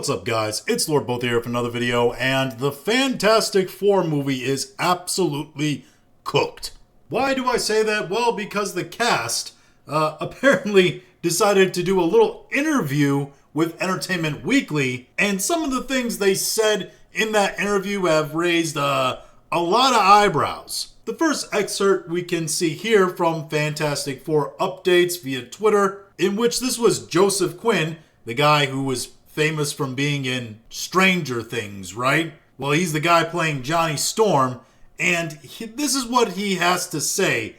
What's up, guys? It's Lord Both here for another video, and the Fantastic Four movie is absolutely cooked. Why do I say that? Well, because the cast apparently decided to do a little interview with Entertainment Weekly, and some of the things they said in that interview have raised a lot of eyebrows. The first excerpt we can see here from Fantastic Four updates via Twitter, in which this was Joseph Quinn, the guy who was famous from being in Stranger Things, right? Well, he's the guy playing Johnny Storm, and this is what he has to say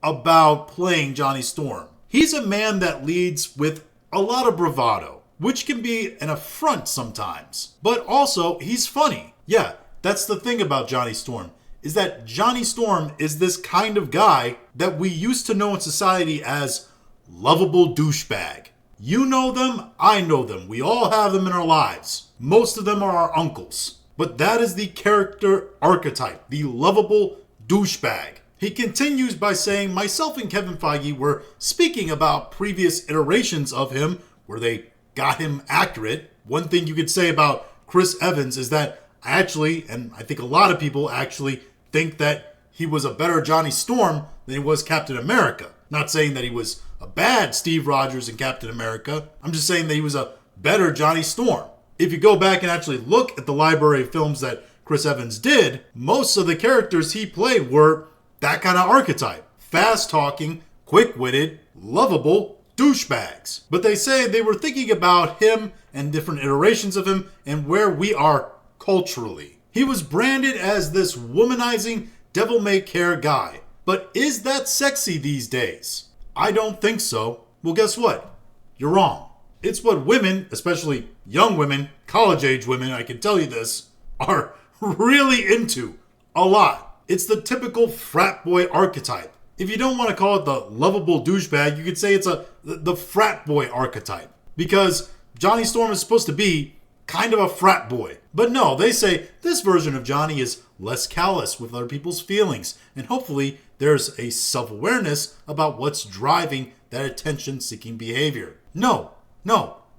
about playing Johnny Storm. He's a man that leads with a lot of bravado, which can be an affront sometimes. But also, he's funny. Yeah, that's the thing about Johnny Storm, is that Johnny Storm is this kind of guy that we used to know in society as lovable douchebag. You know them, I know them. We all have them in our lives. Most of them are our uncles. But that is the character archetype, the lovable douchebag. He continues by saying, myself and Kevin Feige were speaking about previous iterations of him where they got him accurate. One thing you could say about Chris Evans is that I think a lot of people actually think that he was a better Johnny Storm than he was Captain America. Not saying that he was a bad Steve Rogers in Captain America. I'm just saying that he was a better Johnny Storm. If you go back and actually look at the library of films that Chris Evans did, most of the characters he played were that kind of archetype. Fast-talking, quick-witted, lovable douchebags. But they say they were thinking about him and different iterations of him and where we are culturally. He was branded as this womanizing, devil-may-care guy. But is that sexy these days? I don't think so. Well, guess what? You're wrong. It's what women, especially young women, college-age women, I can tell you this, are really into a lot. It's the typical frat boy archetype. If you don't want to call it the lovable douchebag, you could say it's the frat boy archetype. Because Johnny Storm is supposed to be kind of a frat boy. But no, they say this version of Johnny is less callous with other people's feelings, and hopefully there's a self-awareness about what's driving that attention-seeking behavior. No,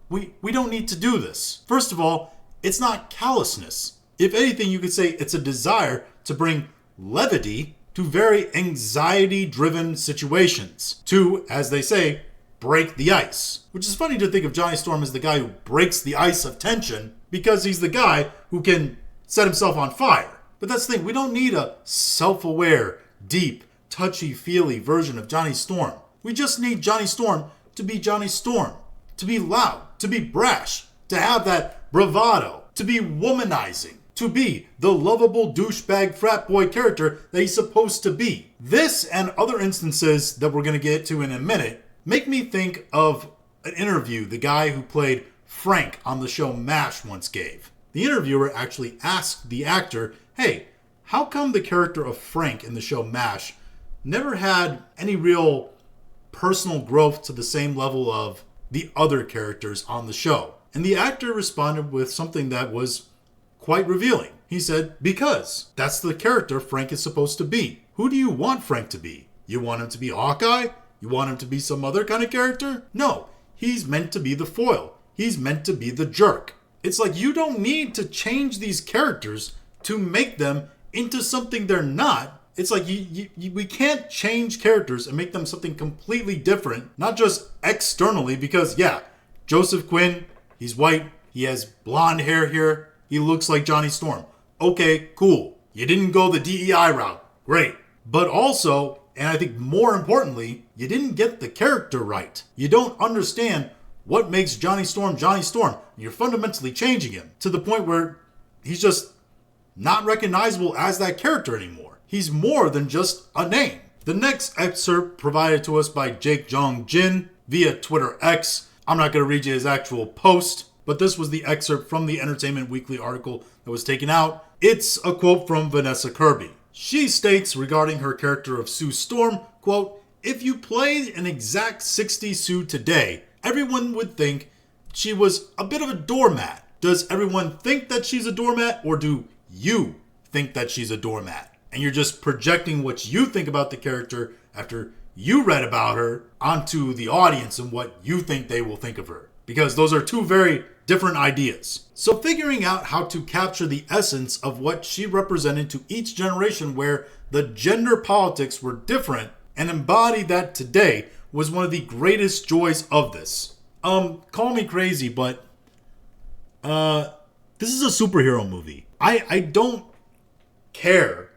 we don't need to do this. First of all, it's not callousness. If anything, you could say it's a desire to bring levity to very anxiety-driven situations, to, as they say, break the ice. Which is funny to think of Johnny Storm as the guy who breaks the ice of tension, because he's the guy who can set himself on fire. But that's the thing, we don't need a self-aware, deep, touchy-feely version of Johnny Storm. We just need Johnny Storm to be Johnny Storm. To be loud, to be brash, to have that bravado, to be womanizing, to be the lovable douchebag frat boy character that he's supposed to be. This and other instances that we're going to get to in a minute make me think of an interview the guy who played Frank on the show MASH once gave. The interviewer actually asked the actor, hey, how come the character of Frank in the show MASH never had any real personal growth to the same level of the other characters on the show? And the actor responded with something that was quite revealing. He said, because that's the character Frank is supposed to be. Who do you want Frank to be? You want him to be Hawkeye? You want him to be some other kind of character? No, he's meant to be the foil. He's meant to be the jerk. It's like you don't need to change these characters to make them into something they're not. It's like we can't change characters and make them something completely different, not just externally, because yeah, Joseph Quinn, he's white, he has blonde hair here, he looks like Johnny Storm. Okay, cool. You didn't go the DEI route. Great. But also, and I think more importantly, you didn't get the character right. You don't understand what makes Johnny Storm Johnny Storm. You're fundamentally changing him to the point where he's just not recognizable as that character anymore. He's more than just a name. The next excerpt provided to us by Jake Jong Jin via Twitter X. I'm not going to read you his actual post, but this was the excerpt from the Entertainment Weekly article that was taken out. It's a quote from Vanessa Kirby. She states regarding her character of Sue Storm, quote, if you played an exact 60s Sue today, everyone would think she was a bit of a doormat. Does everyone think that she's a doormat, or do you think that she's a doormat? And you're just projecting what you think about the character after you read about her onto the audience and what you think they will think of her. because those are two very different ideas. So figuring out how to capture the essence of what she represented to each generation where the gender politics were different and embody that today was one of the greatest joys of this. Call me crazy, but this is a superhero movie. I don't care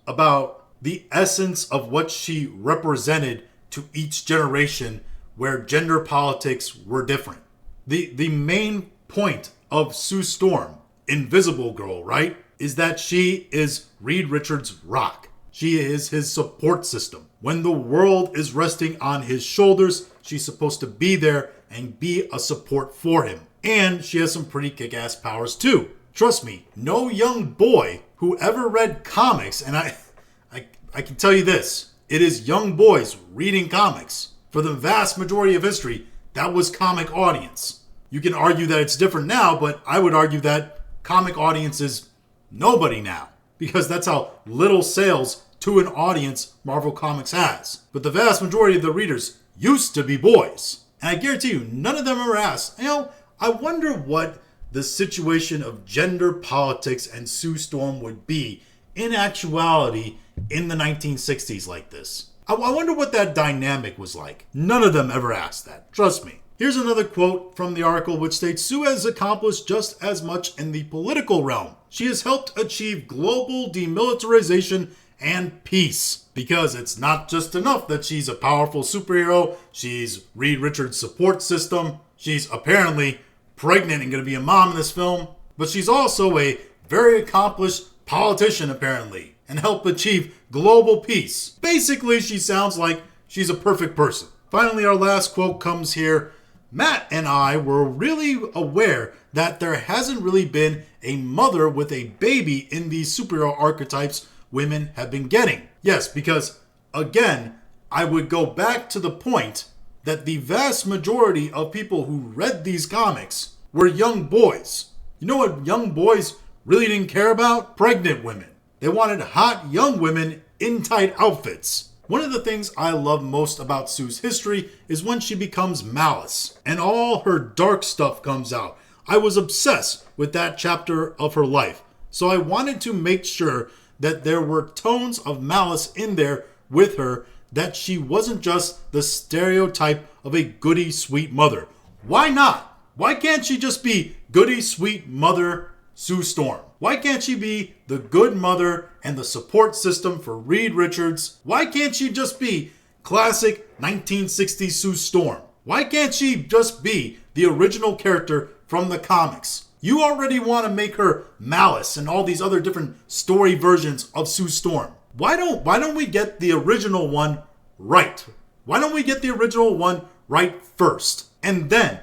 about the essence of what she represented to each generation where gender politics were different. The main point of Sue Storm, Invisible Girl, right, is that she is Reed Richards' rock. She is his support system. When the world is resting on his shoulders, she's supposed to be there and be a support for him. And she has some pretty kick-ass powers too. Trust me, no young boy who ever read comics, and I can tell you this, it is young boys reading comics. For the vast majority of history, that was comic audience. You can argue that it's different now, but I would argue that comic audience is nobody now, because that's how little sales to an audience Marvel Comics has. But the vast majority of the readers used to be boys. And I guarantee you, none of them ever asked, I wonder what the situation of gender politics and Sue Storm would be in actuality in the 1960s like this. I wonder what that dynamic was like. None of them ever asked that. Trust me. Here's another quote from the article which states, Sue has accomplished just as much in the political realm. She has helped achieve global demilitarization and peace. Because it's not just enough that she's a powerful superhero, she's Reed Richards' support system, she's apparently pregnant and going to be a mom in this film, but she's also a very accomplished politician apparently, and helped achieve global peace. Basically, she sounds like she's a perfect person. Finally, our last quote comes here. Matt and I were really aware that there hasn't really been a mother with a baby in these superhero archetypes women have been getting. Yes, because again, I would go back to the point that the vast majority of people who read these comics were young boys. You know what young boys really didn't care about? Pregnant women. They wanted hot young women in tight outfits. One of the things I love most about Sue's history is when she becomes Malice and all her dark stuff comes out. I was obsessed with that chapter of her life, so I wanted to make sure that there were tones of malice in there with her, that she wasn't just the stereotype of a goody sweet mother. Why not? Why can't she just be goody sweet mother Sue Storm? Why can't she be the good mother and the support system for Reed Richards? Why can't she just be classic 1960s Sue Storm? Why can't she just be the original character from the comics? You already want to make her Malice and all these other different story versions of Sue Storm. Why don't we get the original one right? Why don't we get the original one right first? And then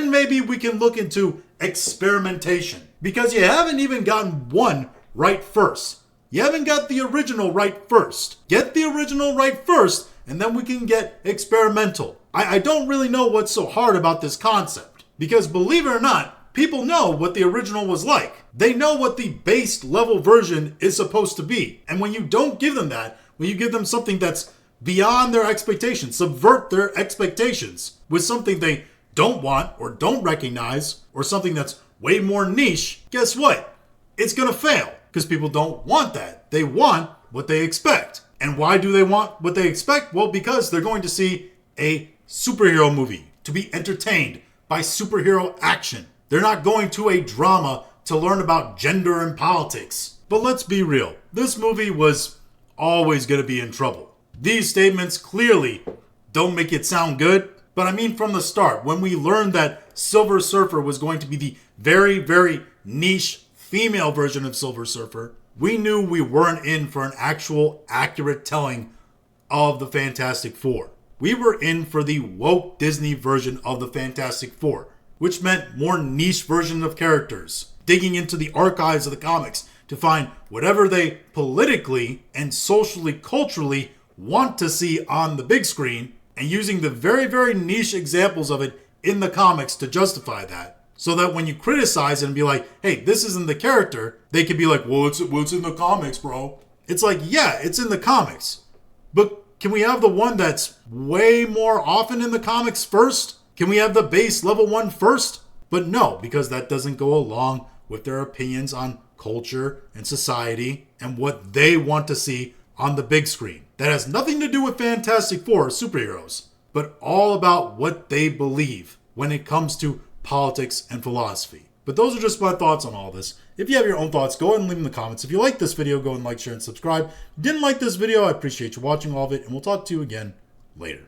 maybe we can look into experimentation. Because you haven't even gotten one right first. You haven't got the original right first. Get the original right first, and then we can get experimental. I don't really know what's so hard about this concept. Because believe it or not, people know what the original was like. They know what the base level version is supposed to be. And when you don't give them that, when you give them something that's beyond their expectations, subvert their expectations with something they don't want or don't recognize, or something that's way more niche, guess what? It's gonna fail. Because people don't want that. They want what they expect. And why do they want what they expect? Well, because they're going to see a superhero movie to be entertained by superhero action. They're not going to a drama to learn about gender and politics. But let's be real. This movie was always going to be in trouble. These statements clearly don't make it sound good. But I mean from the start, when we learned that Silver Surfer was going to be the very, very niche female version of Silver Surfer, we knew we weren't in for an actual accurate telling of the Fantastic Four. We were in for the woke Disney version of the Fantastic Four, which meant more niche version of characters, digging into the archives of the comics to find whatever they politically and socially, culturally want to see on the big screen, and using the very, very niche examples of it in the comics to justify that. So that when you criticize it and be like, hey, this isn't the character, they could be like, well, it's in the comics, bro. It's like, yeah, it's in the comics. But can we have the one that's way more often in the comics first? Can we have the base level one first? But no, because that doesn't go along with their opinions on culture and society and what they want to see on the big screen. That has nothing to do with Fantastic Four or superheroes, but all about what they believe when it comes to politics and philosophy. But those are just my thoughts on all this. If you have your own thoughts, go ahead and leave them in the comments. If you like this video, go and like, share, and subscribe. If you didn't like this video, I appreciate you watching all of it, and we'll talk to you again later.